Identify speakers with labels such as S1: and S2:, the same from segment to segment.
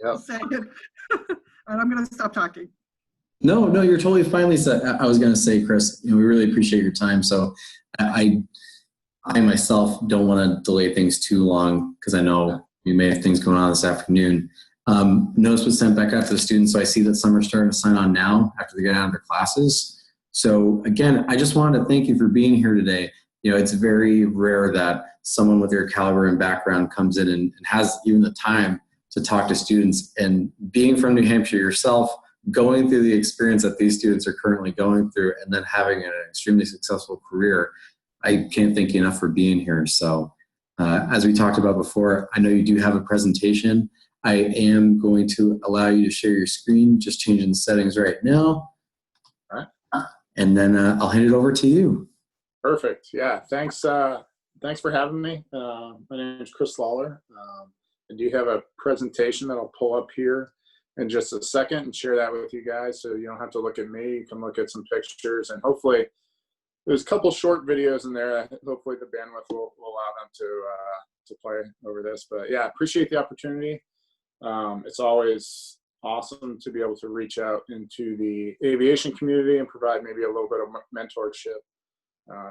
S1: Yep.
S2: Second. And I'm going to stop talking.
S3: No, you're totally fine, Lisa. I was going to say, Chris, we really appreciate your time. So I myself don't want to delay things too long because I know you may have things going on this afternoon. Notice was sent back out to the students, so I see that some are starting to sign on now after they get out of their classes. So again, I just wanted to thank you for being here today. It's very rare that someone with your caliber and background comes in and has even the time to talk to students. And being from New Hampshire yourself, going through the experience that these students are currently going through, and then having an extremely successful career, I can't thank you enough for being here. So as we talked about before, I know you do have a presentation. I am going to allow you to share your screen, just changing the settings right now.
S1: All right.
S3: And then I'll hand it over to you.
S1: Perfect. Yeah. Thanks for having me. My name is Chris Lawler. I do have a presentation that I'll pull up here in just a second and share that with you guys, so you don't have to look at me. You can look at some pictures, and hopefully there's a couple short videos in there. Hopefully the bandwidth will allow them to play over this. But yeah, appreciate the opportunity. It's always awesome to be able to reach out into the aviation community and provide maybe a little bit of mentorship.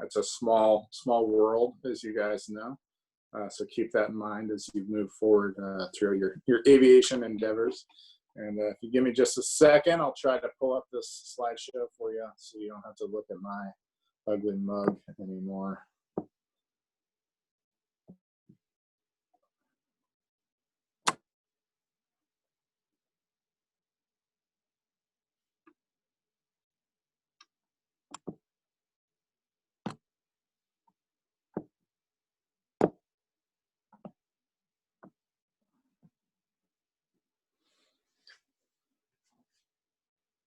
S1: It's a small world, as you guys know. So keep that in mind as you move forward through your aviation endeavors. And if you give me just a second, I'll try to pull up this slideshow for you so you don't have to look at my ugly mug anymore.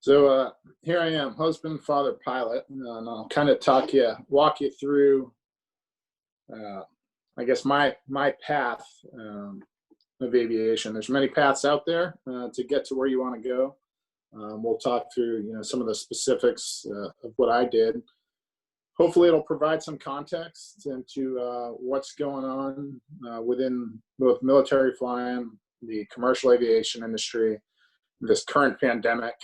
S1: So here I am, husband, father, pilot, and I'll kind of walk you through, I guess, my path of aviation. There's many paths out there to get to where you want to go. We'll talk through, some of the specifics of what I did. Hopefully, it'll provide some context into what's going on within both military flying, the commercial aviation industry, this current pandemic.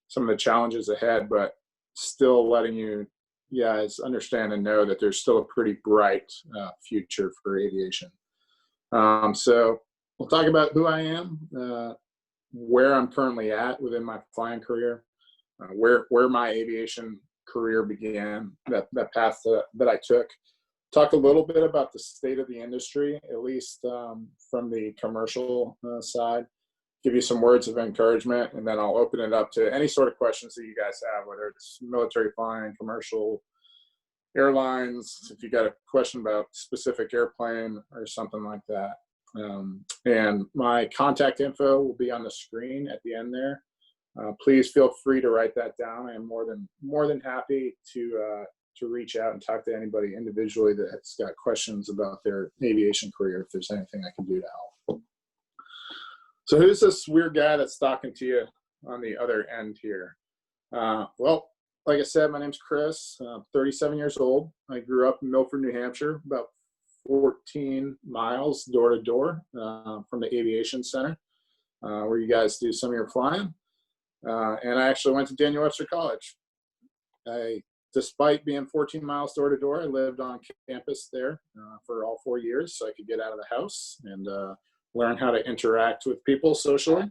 S1: Some of the challenges ahead, but still letting you guys understand and know that there's still a pretty bright future for aviation. So we'll talk about who I am, where I'm currently at within my flying career, where my aviation career began, that path that I took. Talk a little bit about the state of the industry, at least from the commercial side. Give you some words of encouragement, and then I'll open it up to any sort of questions that you guys have, whether it's military flying, commercial, airlines, if you got a question about specific airplane or something like that. And my contact info will be on the screen at the end there. Please feel free to write that down. I am more than happy to reach out and talk to anybody individually that's got questions about their aviation career, if there's anything I can do to help. So who's this weird guy that's talking to you on the other end here? Well, like I said, my name's Chris. I'm 37 years old. I grew up in Milford, New Hampshire, about 14 miles door to door from the aviation center, where you guys do some of your flying. And I actually went to Daniel Webster College. Despite being 14 miles door to door, I lived on campus there for all 4 years, so I could get out of the house and learn how to interact with people socially.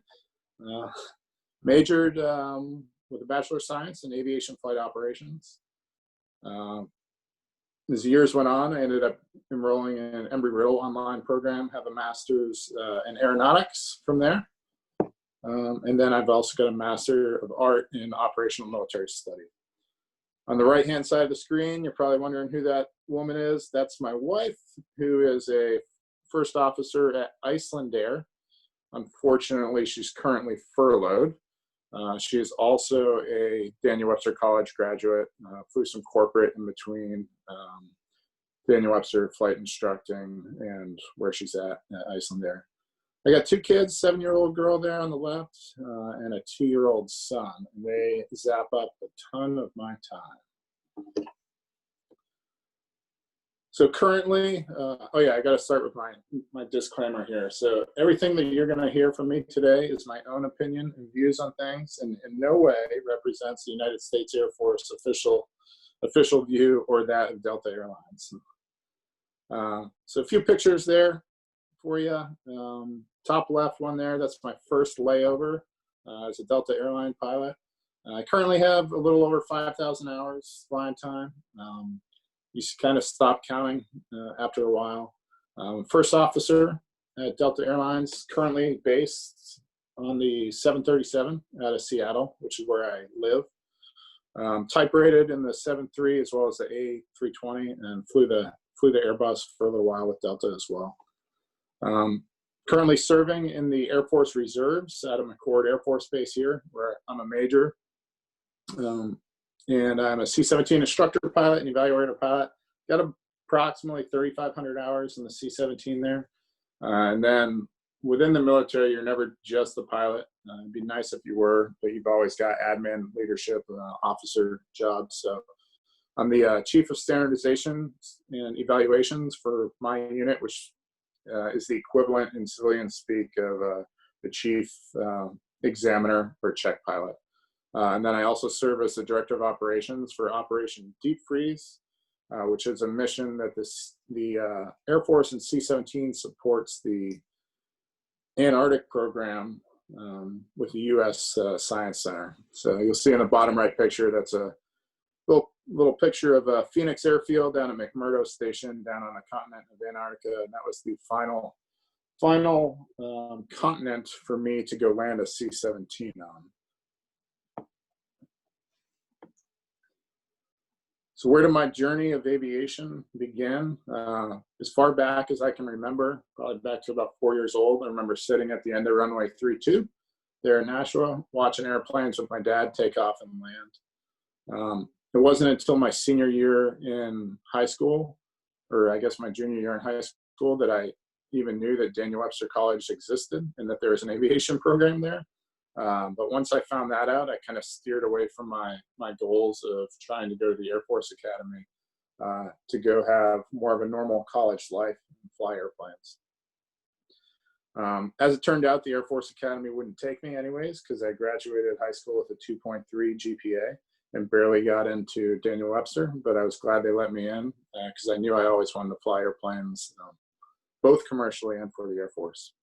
S1: Majored with a Bachelor of Science in Aviation Flight Operations. As years went on, I ended up enrolling in Embry-Riddle online program, have a master's in aeronautics from there. And then I've also got a Master of Art in Operational Military Study. On the right-hand side of the screen, you're probably wondering who that woman is. That's my wife, who is a first officer at Iceland Air. Unfortunately, she's currently furloughed. She is also a Daniel Webster College graduate, flew some corporate in between Daniel Webster flight instructing and where she's at Iceland Air. I got 2 kids, 7-year-old girl there on the left and a 2-year-old son. They zap up a ton of my time. So currently, oh yeah, I got to start with my disclaimer here. So everything that you're going to hear from me today is my own opinion and views on things, and in no way represents the United States Air Force official view or that of Delta Airlines. So a few pictures there for you. Top left one there, that's my first layover as a Delta airline pilot. I currently have a little over 5,000 hours flying time. You kind of stop counting after a while. First officer at Delta Airlines, currently based on the 737 out of Seattle, which is where I live. Type rated in the 737 as well as the A320, and flew the Airbus for a little while with Delta as well. Currently serving in the Air Force Reserves out of McCord Air Force Base here, where I'm a major. And I'm a C-17 instructor pilot and evaluator pilot. Got approximately 3,500 hours in the C-17 there. And then within the military, you're never just the pilot. It'd be nice if you were, but you've always got admin, leadership, officer jobs. So I'm the chief of standardization and evaluations for my unit, which is the equivalent in civilian speak of the chief examiner or check pilot. And then I also serve as the director of operations for Operation Deep Freeze, which is a mission that the Air Force and C-17 supports the Antarctic program with the U.S. Science Center. So you'll see in the bottom right picture, that's a little picture of a Phoenix Airfield down at McMurdo Station down on the continent of Antarctica. And that was the final continent for me to go land a C-17 on. So where did my journey of aviation begin? As far back as I can remember, probably back to about 4 years old, I remember sitting at the end of runway 32 there in Nashua, watching airplanes with my dad take off and land. It wasn't until my senior year in high school, or I guess my junior year in high school, that I even knew that Daniel Webster College existed and that there was an aviation program there. But once I found that out, I kind of steered away from my goals of trying to go to the Air Force Academy to go have more of a normal college life and fly airplanes. As it turned out, the Air Force Academy wouldn't take me anyways, because I graduated high school with a 2.3 GPA and barely got into Daniel Webster, but I was glad they let me in because I knew I always wanted to fly airplanes, both commercially and for the Air Force.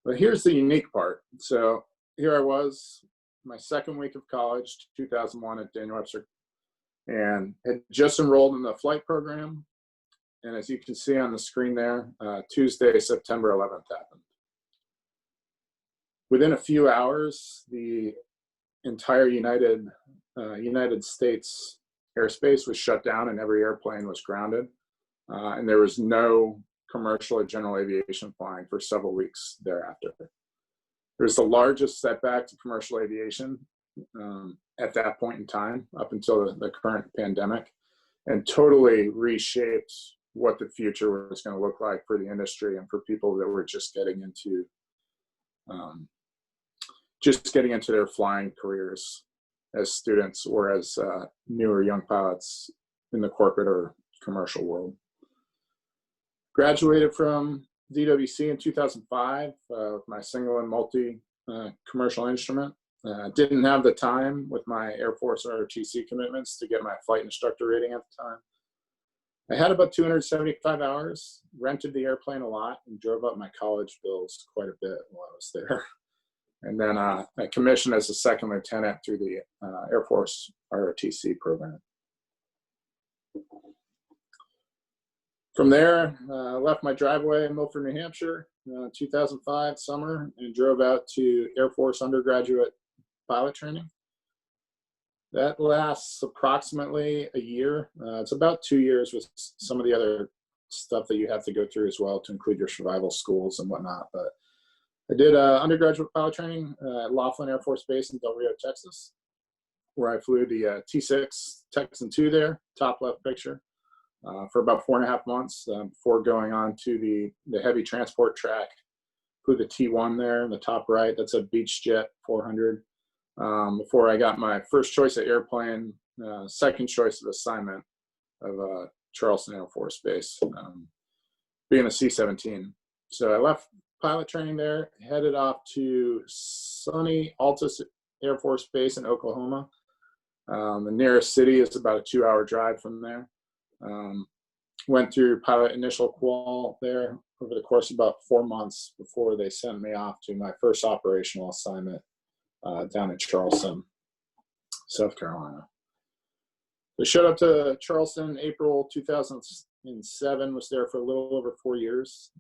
S1: But here's the unique part. So here I was, my second week of college, 2001 at Daniel Webster, and had just enrolled in the flight program. And as you can see on the screen there, Tuesday, September 11th happened. Within a few hours, the entire United States airspace was shut down and every airplane was grounded. And there was no commercial or general aviation flying for several weeks thereafter. It was the largest setback to commercial aviation at that point in time, up until the current pandemic, and totally reshaped what the future was going to look like for the industry and for people that were just getting into their flying careers as students or as newer young pilots in the corporate or commercial world. Graduated from DWC in 2005 with my single and multi commercial instrument. Didn't have the time with my Air Force ROTC commitments to get my flight instructor rating at the time. I had about 275 hours, rented the airplane a lot, and drove up my college bills quite a bit while I was there. And then I commissioned as a second lieutenant through the Air Force ROTC program. From there, left my driveway in Milford, New Hampshire, 2005 summer, and drove out to Air Force undergraduate pilot training. That lasts approximately a year. It's about 2 years with some of the other stuff that you have to go through as well to include your survival schools and whatnot. But I did undergraduate pilot training at Laughlin Air Force Base in Del Rio, Texas, where I flew the T6 Texan II there, top left picture, for about 4.5 months before going on to the heavy transport track. Flew the T1 there in the top right. That's a Beechjet 400. Before I got my first choice of airplane, second choice of assignment of Charleston Air Force Base, being a C-17. So I left pilot training there, headed off to sunny Altus Air Force Base in Oklahoma. The nearest city is about a 2-hour drive from there. Went through pilot initial qual there over the course of about 4 months before they sent me off to my first operational assignment down in Charleston, South Carolina. I showed up to Charleston April 2007, was there for a little over 4 years.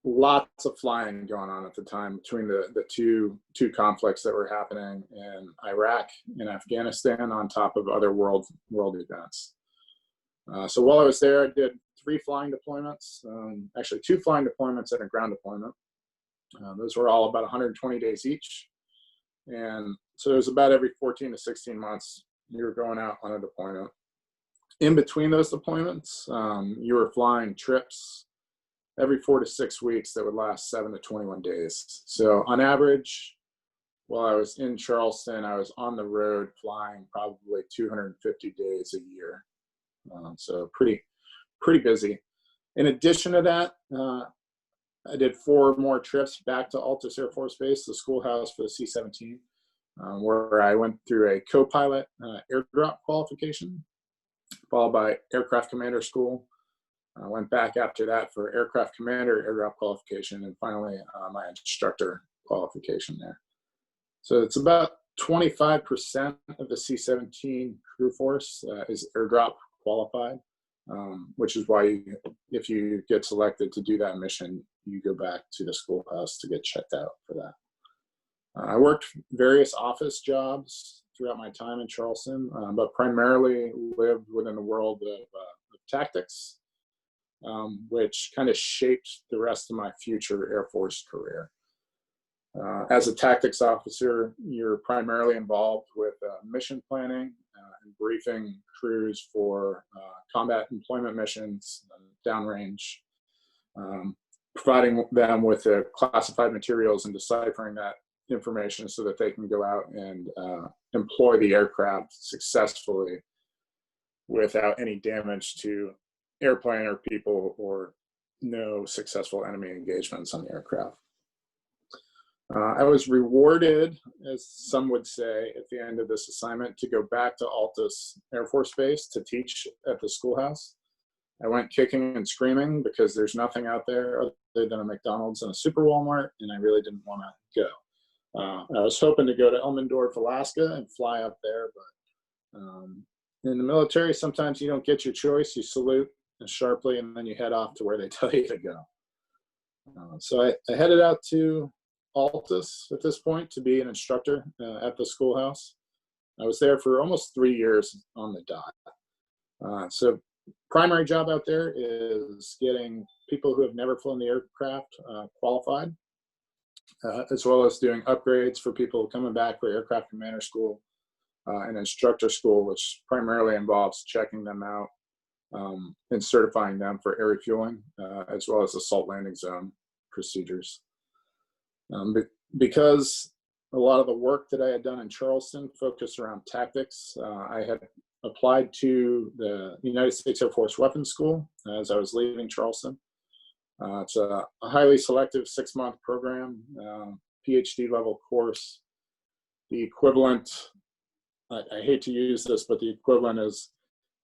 S1: Lots of flying going on at the time between the two conflicts that were happening in Iraq and Afghanistan, on top of other world events. So while I was there, I did 3 flying deployments, actually 2 flying deployments and a ground deployment. Those were all about 120 days each. And so it was about every 14 to 16 months, you were going out on a deployment. In between those deployments, you were flying trips every 4 to 6 weeks that would last 7 to 21 days. So on average, while I was in Charleston, I was on the road flying probably 250 days a year. So pretty busy. In addition to that, I did 4 more trips back to Altus Air Force Base, the schoolhouse for the C-17, where I went through a co-pilot airdrop qualification, followed by aircraft commander school. I went back after that for aircraft commander airdrop qualification, and finally my instructor qualification there. So it's about 25% of the C-17 crew force is airdrop qualified, which is why if you get selected to do that mission, you go back to the schoolhouse to get checked out for that. I worked various office jobs throughout my time in Charleston, but primarily lived within the world of tactics, which kind of shaped the rest of my future Air Force career. As a tactics officer, you're primarily involved with mission planning and briefing crews for combat employment missions, downrange, providing them with the classified materials and deciphering that information so that they can go out and employ the aircraft successfully without any damage to airplane or people, or no successful enemy engagements on the aircraft. I was rewarded, as some would say, at the end of this assignment to go back to Altus Air Force Base to teach at the schoolhouse. I went kicking and screaming because there's nothing out there other than a McDonald's and a Super Walmart, and I really didn't want to go. I was hoping to go to Elmendorf, Alaska and fly up there, but in the military, sometimes you don't get your choice. You salute sharply, and then you head off to where they tell you to go. So I headed out to Altus at this point to be an instructor at the schoolhouse. I was there for almost 3 years on the dot. So primary job out there is getting people who have never flown the aircraft qualified, as well as doing upgrades for people coming back for aircraft commander school and instructor school, which primarily involves checking them out and certifying them for air refueling, as well as assault landing zone procedures. Because a lot of the work that I had done in Charleston focused around tactics, I had applied to the United States Air Force Weapons School as I was leaving Charleston. It's a highly selective 6-month program, PhD level course. The equivalent, I hate to use this, but the equivalent is,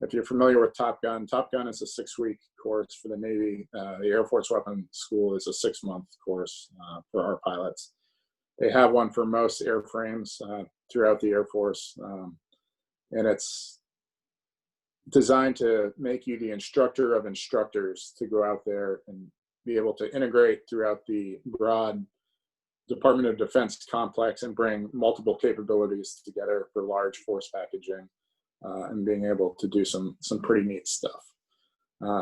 S1: if you're familiar with Top Gun is a 6-week course for the Navy. The Air Force Weapons School is a 6-month course for our pilots. They have one for most airframes throughout the Air Force, and it's designed to make you the instructor of instructors to go out there and be able to integrate throughout the broad Department of Defense complex and bring multiple capabilities together for large force packaging. And being able to do some pretty neat stuff.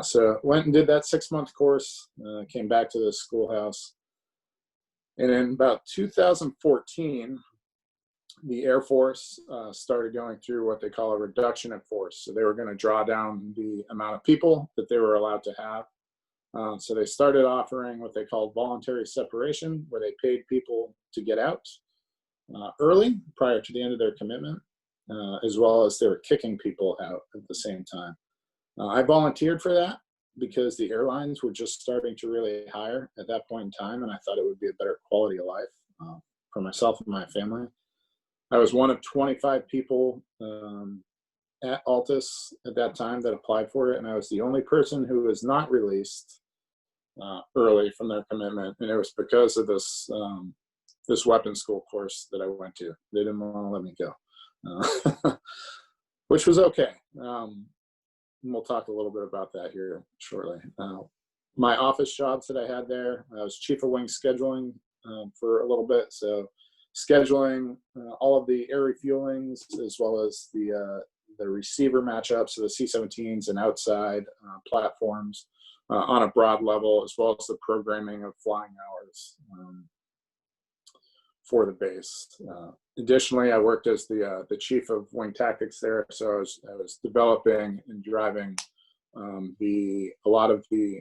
S1: So went and did that 6-month course, came back to the schoolhouse. And in about 2014, the Air Force started going through what they call a reduction in force. So they were going to draw down the amount of people that they were allowed to have. So they started offering what they called voluntary separation, where they paid people to get out early prior to the end of their commitment. As well as they were kicking people out at the same time. I volunteered for that because the airlines were just starting to really hire at that point in time, and I thought it would be a better quality of life for myself and my family. I was one of 25 people at Altus at that time that applied for it, and I was the only person who was not released early from their commitment, and it was because of this this weapons school course that I went to. They didn't want to let me go, which was okay. And we'll talk a little bit about that here shortly. My office jobs that I had there, I was chief of wing scheduling for a little bit. So scheduling all of the air refuelings as well as the receiver matchups, so the C-17s and outside platforms on a broad level, as well as the programming of flying hours for the base. Additionally, I worked as the chief of wing tactics there, so I was developing and driving a lot of the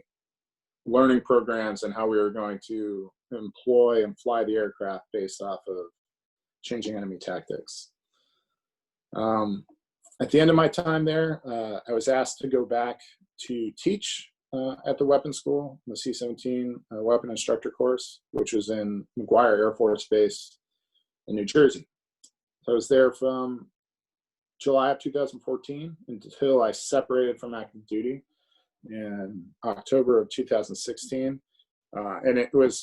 S1: learning programs and how we were going to employ and fly the aircraft based off of changing enemy tactics. At the end of my time there, I was asked to go back to teach at the weapons school, the C-17 weapon instructor course, which was in McGuire Air Force Base in New Jersey. I was there from July of 2014 until I separated from active duty in October of 2016. And it really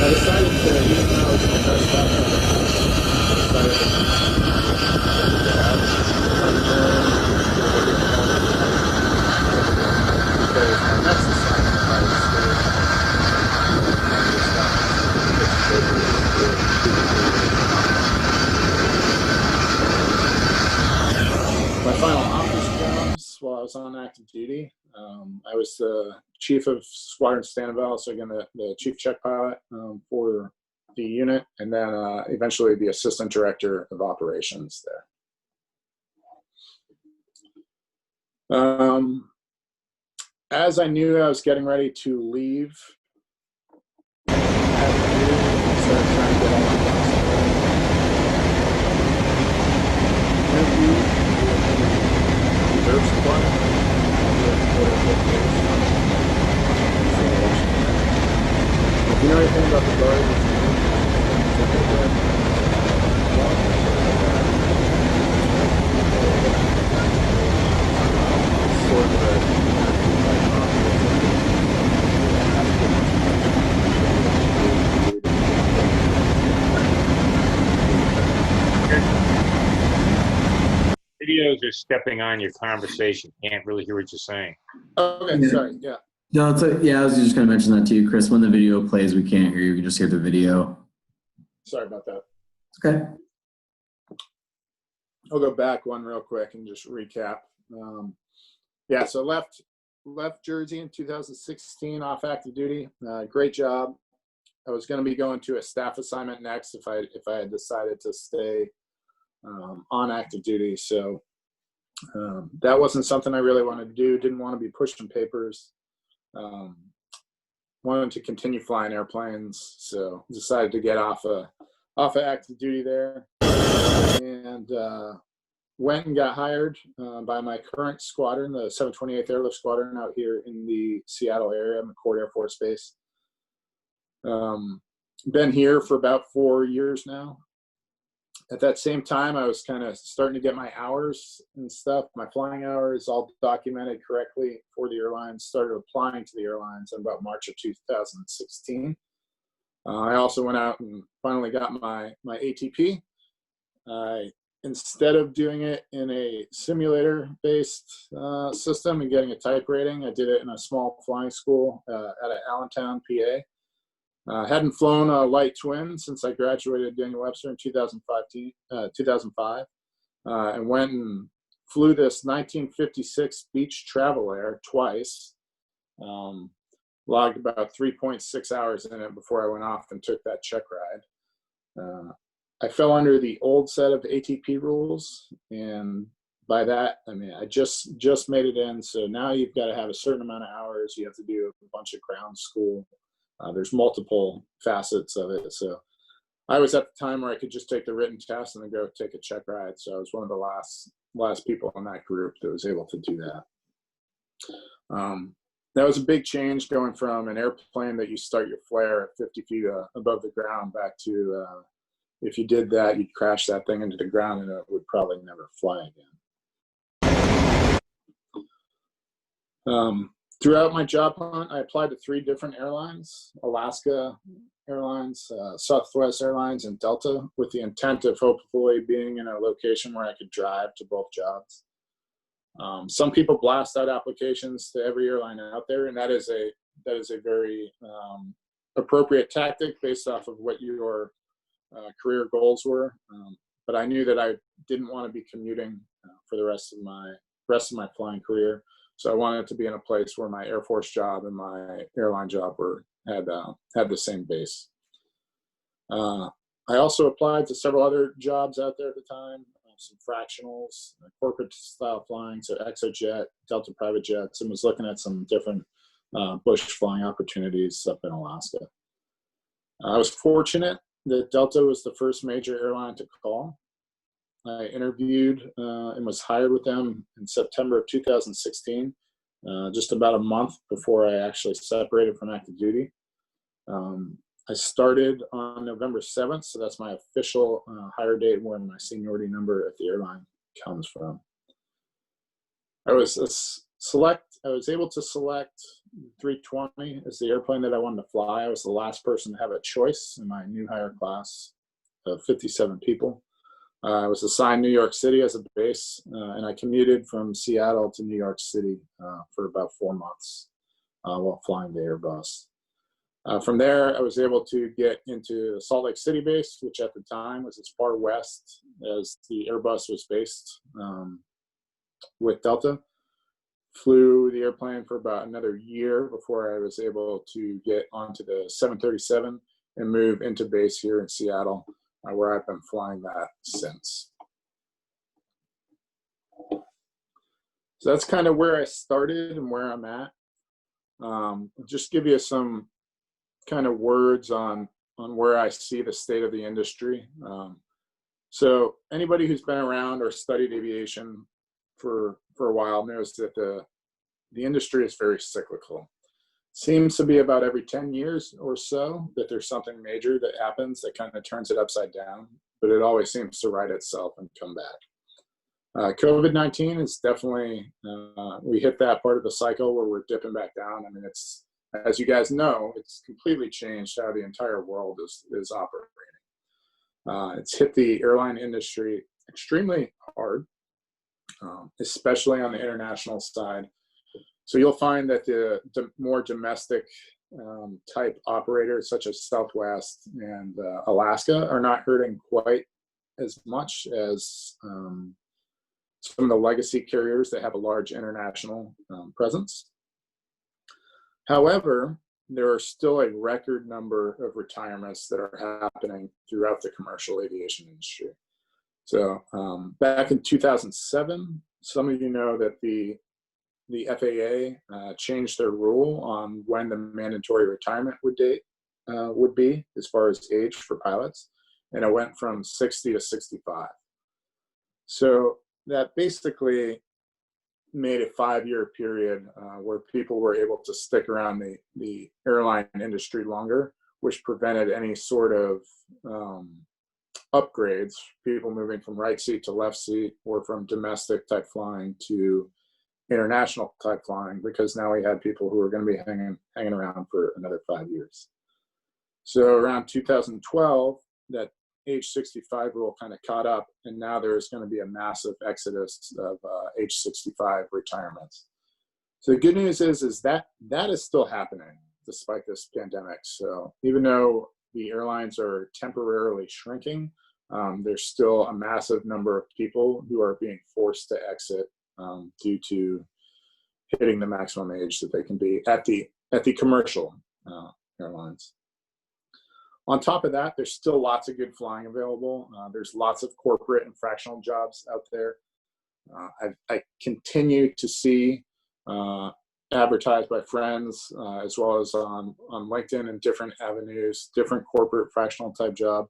S1: I decided to, even though I was in the best background, I decided because my next assignment, my final office jobs while I was on active duty, I was the chief of Squadron Standoval, so again, the chief check pilot for the unit, and then eventually the assistant director of operations there. As I knew I was getting ready to leave, I started trying to get all my reserve supply. If you know anything about the Guard, sort of
S4: Videos are stepping on your conversation. Can't really hear what you're saying.
S1: Okay, sorry, yeah.
S3: No, yeah, I was just going to mention that to you, Chris. When the video plays, we can't hear you. We can just hear the video.
S1: Sorry about that.
S3: Okay.
S1: I'll go back one real quick and just recap. Yeah, so left Jersey in 2016 off active duty. Great job. I was going to be going to a staff assignment next if I had decided to stay on active duty. So that wasn't something I really wanted to do. Didn't want to be pushing papers. Wanted to continue flying airplanes, so decided to get off of active duty there, and went and got hired by my current squadron, the 728th Airlift Squadron, out here in the Seattle area, McCord Air Force Base. Been here for about 4 years now. At that same time, I was kind of starting to get my hours and stuff, my flying hours all documented correctly for the airlines, started applying to the airlines in about March of 2016. I also went out and finally got my ATP. Instead of doing it in a simulator-based system and getting a type rating, I did it in a small flying school out of Allentown, PA. Hadn't flown a light twin since I graduated Daniel Webster in 2005, and went and flew this 1956 Beech Travel Air twice. Logged about 3.6 hours in it before I went off and took that check ride. I fell under the old set of ATP rules, and by that I mean I just made it in. So now you've got to have a certain amount of hours. You have to do a bunch of ground school. There's multiple facets of it. So I was at the time where I could just take the written test and then go take a check ride. So I was one of the last people in that group that was able to do that. That was a big change, going from an airplane that you start your flare at 50 feet above the ground back to if you did that, you'd crash that thing into the ground and it would probably never fly again. Throughout my job hunt, I applied to 3 different airlines: Alaska Airlines, Southwest Airlines, and Delta, with the intent of hopefully being in a location where I could drive to both jobs. Some people blast out applications to every airline out there, and that is a very appropriate tactic based off of what your career goals were. But I knew that I didn't want to be commuting for the rest of my flying career. So I wanted to be in a place where my Air Force job and my airline job had the same base. I also applied to several other jobs out there at the time, some fractionals, corporate style flying, so ExoJet, Delta private jets, and was looking at some different bush flying opportunities up in Alaska. I was fortunate that Delta was the first major airline to call. I interviewed and was hired with them in September of 2016, just about a month before I actually separated from active duty. I started on November 7th, so that's my official hire date where my seniority number at the airline comes from. I was able to select 320 as the airplane that I wanted to fly. I was the last person to have a choice in my new hire class of 57 people. I was assigned New York City as a base, and I commuted from Seattle to New York City for about 4 months while flying the Airbus. From there, I was able to get into Salt Lake City base, which at the time was as far west as the Airbus was based with Delta. Flew the airplane for about another year before I was able to get onto the 737 and move into base here in Seattle, where I've been flying that since. So that's kind of where I started and where I'm at. Just give you some kind of words on where I see the state of the industry. So anybody who's been around or studied aviation for a while knows that the industry is very cyclical. Seems to be about every 10 years or so that there's something major that happens that kind of turns it upside down, but it always seems to right itself and come back. COVID-19 is definitely, we hit that part of the cycle where we're dipping back down. I mean, it's, as you guys know, it's completely changed how the entire world is operating. It's hit the airline industry extremely hard, especially on the international side. So you'll find that the more domestic type operators such as Southwest and Alaska are not hurting quite as much as some of the legacy carriers that have a large international presence. However, there are still a record number of retirements that are happening throughout the commercial aviation industry. So back in 2007, some of you know that the FAA changed their rule on when the mandatory retirement would be as far as age for pilots, and it went from 60 to 65. So that basically made a 5-year period where people were able to stick around the airline industry longer, which prevented any sort of upgrades, people moving from right seat to left seat or from domestic type flying to international type flying, because now we had people who were going to be hanging around for another 5 years. So around 2012, that age 65 rule kind of caught up, and now there's going to be a massive exodus of age 65 retirements. So the good news is that is still happening despite this pandemic. So even though the airlines are temporarily shrinking, there's still a massive number of people who are being forced to exit due to hitting the maximum age that they can be at the commercial airlines. On top of that, there's still lots of good flying available. There's lots of corporate and fractional jobs out there. I continue to see advertised by friends as well as on LinkedIn and different avenues, different corporate fractional type job.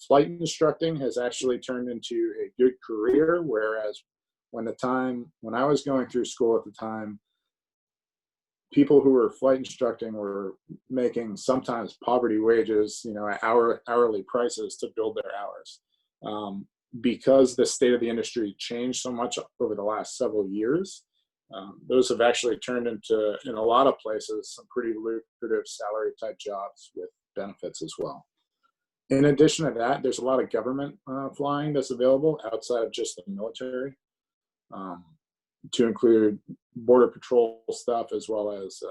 S1: Flight instructing has actually turned into a good career, whereas when I was going through school at the time, people who were flight instructing were making sometimes poverty wages, at hourly prices to build their hours. Because the state of the industry changed so much over the last several years, those have actually turned into, in a lot of places, some pretty lucrative salary type jobs with benefits as well. In addition to that, there's a lot of government flying that's available outside of just the military, to include border patrol stuff as well as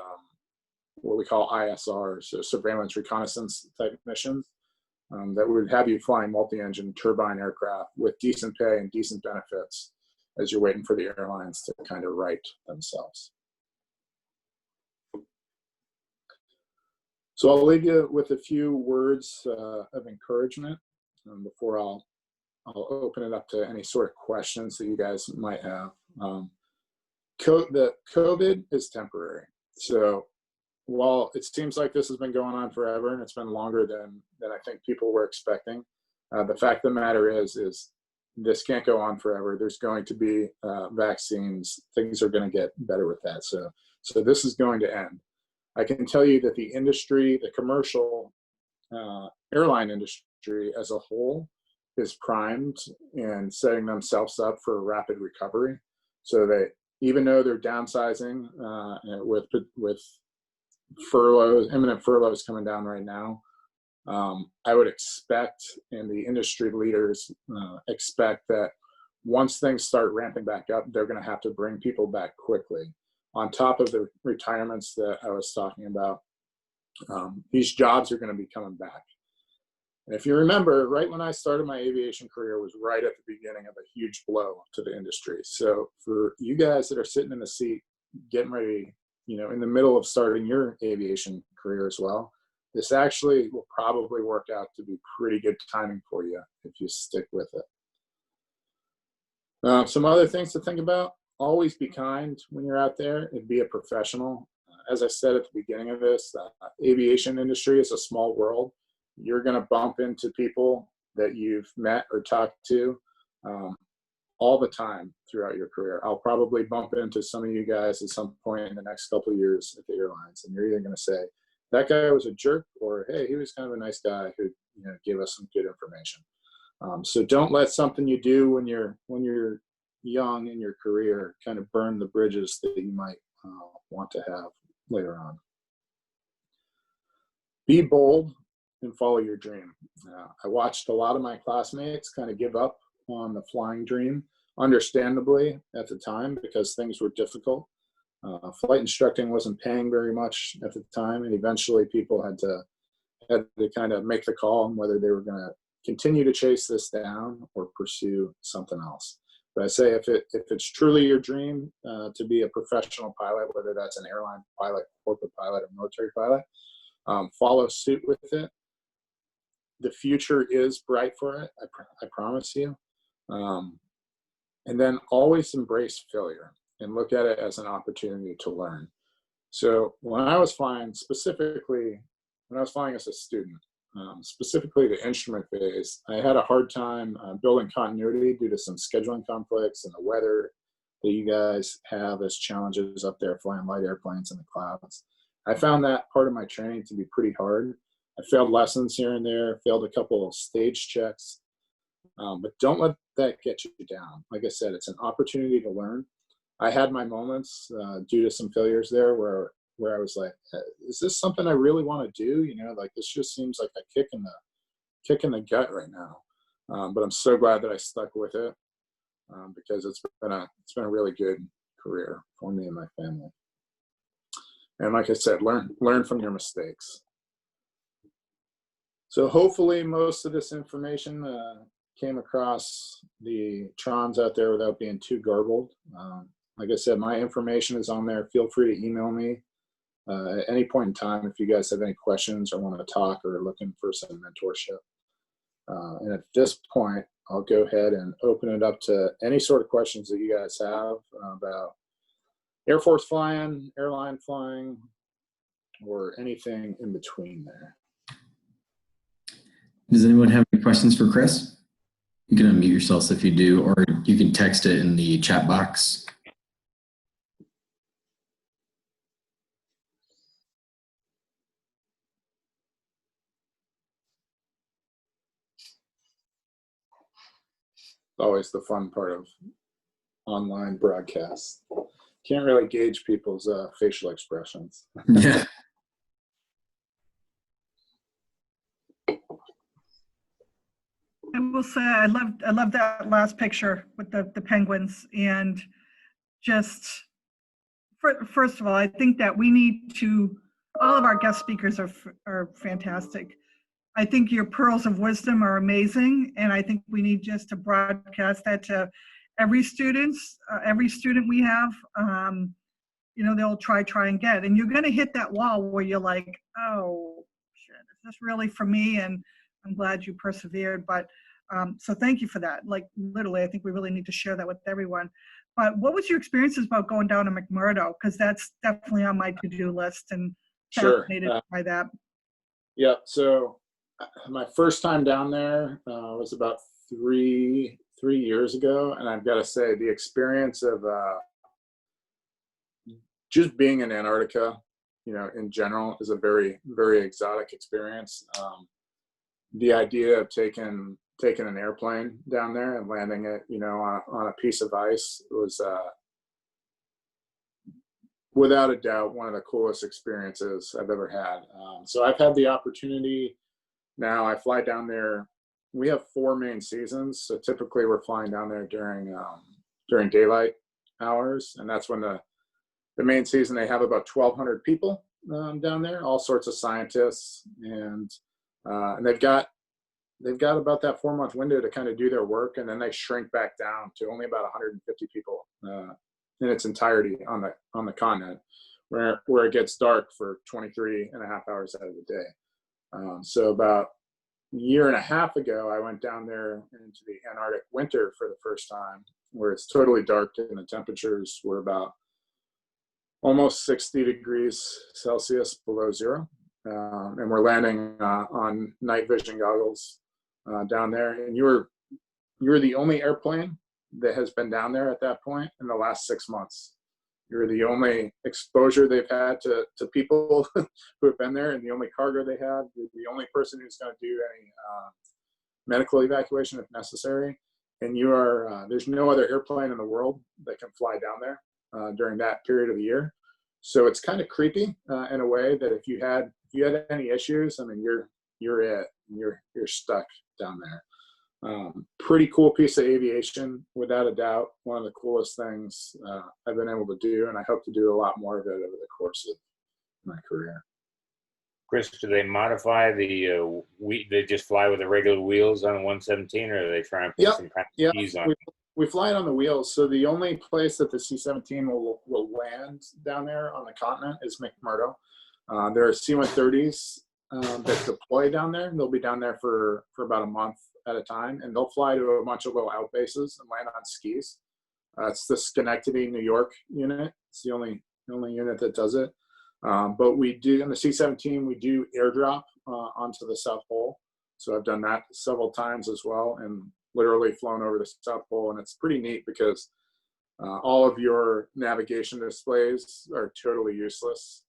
S1: what we call ISRs, so surveillance reconnaissance type missions, that would have you flying multi-engine turbine aircraft with decent pay and decent benefits as you're waiting for the airlines to kind of right themselves. So I'll leave you with a few words of encouragement before I'll open it up to any sort of questions that you guys might have. The COVID is temporary. So while it seems like this has been going on forever and it's been longer than I think people were expecting, the fact of the matter is this can't go on forever. There's going to be vaccines. Things are going to get better with that. So this is going to end. I can tell you that the industry, the commercial airline industry as a whole, is primed and setting themselves up for a rapid recovery. So that even though they're downsizing with furloughs, imminent furloughs coming down right now, I would expect, and the industry leaders expect, that once things start ramping back up, they're going to have to bring people back quickly. On top of the retirements that I was talking about, these jobs are going to be coming back. And if you remember, right when I started my aviation career was right at the beginning of a huge blow to the industry. So for you guys that are sitting in the seat, getting ready, in the middle of starting your aviation career as well, this actually will probably work out to be pretty good timing for you if you stick with it. Some other things to think about: always be kind when you're out there and be a professional. As I said at the beginning of this, the aviation industry is a small world. You're going to bump into people that you've met or talked to all the time throughout your career. I'll probably bump into some of you guys at some point in the next couple of years at the airlines, and you're either going to say, that guy was a jerk, or hey, he was kind of a nice guy who gave us some good information. So don't let something you do when you're young in your career kind of burn the bridges that you might want to have later on. Be bold and follow your dream. I watched a lot of my classmates kind of give up on the flying dream, understandably at the time, because things were difficult. Flight instructing wasn't paying very much at the time, and eventually people had to kind of make the call on whether they were going to continue to chase this down or pursue something else. But I say, if it's truly your dream to be a professional pilot, whether that's an airline pilot, corporate pilot, or military pilot, follow suit with it. The future is bright for it, I promise you. And then always embrace failure and look at it as an opportunity to learn. So when I was flying as a student, specifically the instrument phase, I had a hard time building continuity due to some scheduling conflicts and the weather that you guys have as challenges up there flying light airplanes in the clouds. I found that part of my training to be pretty hard. I failed lessons here and there, failed a couple of stage checks, but don't let that get you down. Like I said, it's an opportunity to learn. I had my moments due to some failures there where I was like, is this something I really want to do? This just seems like a kick in the gut right now. But I'm so glad that I stuck with it because it's been a really good career for me and my family. And like I said, learn from your mistakes. So hopefully most of this information came across the trons out there without being too garbled. Like I said, my information is on there. Feel free to email me at any point in time if you guys have any questions or want to talk or are looking for some mentorship. And at this point, I'll go ahead and open it up to any sort of questions that you guys have about Air Force flying, airline flying, or anything in between there.
S3: Does anyone have any questions for Chris? You can unmute yourselves if you do, or you can text it in the chat box.
S1: Always the fun part of online broadcasts. Can't really gauge people's facial expressions.
S3: Yeah.
S2: I will say I love that last picture with the penguins, and just first of all, I think that we need to, all of our guest speakers are fantastic. I think your pearls of wisdom are amazing, and I think we need just to broadcast that to every student we have. They'll try and get, and you're going to hit that wall where you're like, oh shit, is this really for me? And I'm glad you persevered, but so thank you for that. Like literally, I think we really need to share that with everyone. But what was your experiences about going down to McMurdo? Because that's definitely on my to-do list, and fascinated by that.
S1: Yeah, so my first time down there was about three years ago, and I've got to say the experience of just being in Antarctica, in general, is a very, very exotic experience. The idea of taking an airplane down there and landing it, on a piece of ice was without a doubt one of the coolest experiences I've ever had. So I've had the opportunity. Now I fly down there. We have 4 main seasons, so typically we're flying down there during daylight hours, and that's when the main season they have about 1,200 people down there, all sorts of scientists, and they've got about that 4-month window to kind of do their work, and then they shrink back down to only about 150 people in its entirety on the continent, where it gets dark for 23 and a half hours out of the day. So about a year and a half ago, I went down there into the Antarctic winter for the first time, where it's totally dark and the temperatures were about almost 60 degrees Celsius below zero. And we're landing on night vision goggles down there. And you're the only airplane that has been down there at that point in the last 6 months. You're the only exposure they've had to people who have been there, and the only cargo they have. You're the only person who's going to do any medical evacuation if necessary. And you are there's no other airplane in the world that can fly down there during that period of the year. So it's kind of creepy in a way that if you had any issues, I mean, you're stuck down there. Pretty cool piece of aviation, without a doubt. One of the coolest things I've been able to do, and I hope to do a lot more of it over the course of my career.
S4: Chris, do they modify they just fly with the regular wheels on the 117, or do they try and put some kind of keys on?
S1: We fly it on the wheels. So the only place that the C-17 will land down there on the continent is McMurdo. There are C-130s that deploy down there. They'll be down there for about a month at a time, and they'll fly to a bunch of little outbases and land on skis. It's the Schenectady, New York unit. It's the only unit that does it. But we do, in the C-17, we do airdrop onto the South Pole. So I've done that several times as well, and literally flown over the South Pole. And it's pretty neat because all of your navigation displays are totally useless.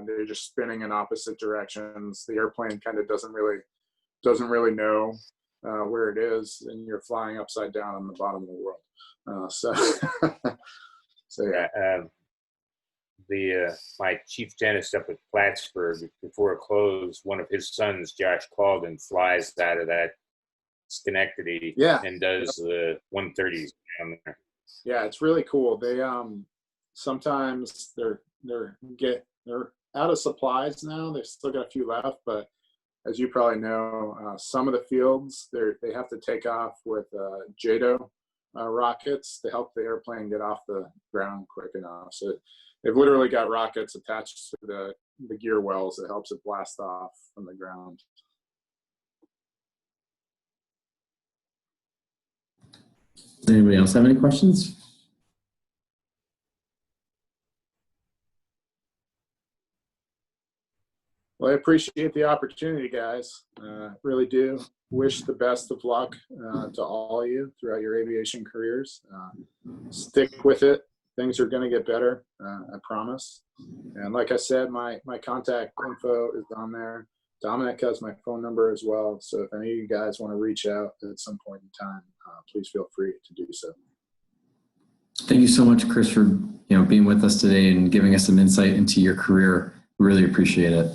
S1: They're just spinning in opposite directions. The airplane kind of doesn't really know where it is, and you're flying upside down on the bottom of the world. So yeah. My chief dentist up at Plattsburgh, before it closed, one of his sons, Josh Calden, flies out of that Schenectady, and does the 130s down there. Yeah, it's really cool. They sometimes they're out of supplies now. They've still got a few left, but as you probably know, some of the fields, they have to take off with JATO rockets to help the airplane get off the ground quick enough. So they've literally got rockets attached to the gear wells that helps it blast off from the ground.
S3: Does anybody else have any questions?
S1: Well, I appreciate the opportunity, guys. Really do. Wish the best of luck to all of you throughout your aviation careers. Stick with it. Things are going to get better, I promise. And like I said, my contact info is on there. Dominic has my phone number as well. So if any of you guys want to reach out at some point in time, please feel free to do so.
S3: Thank you so much, Chris, for being with us today and giving us some insight into your career. Really appreciate it.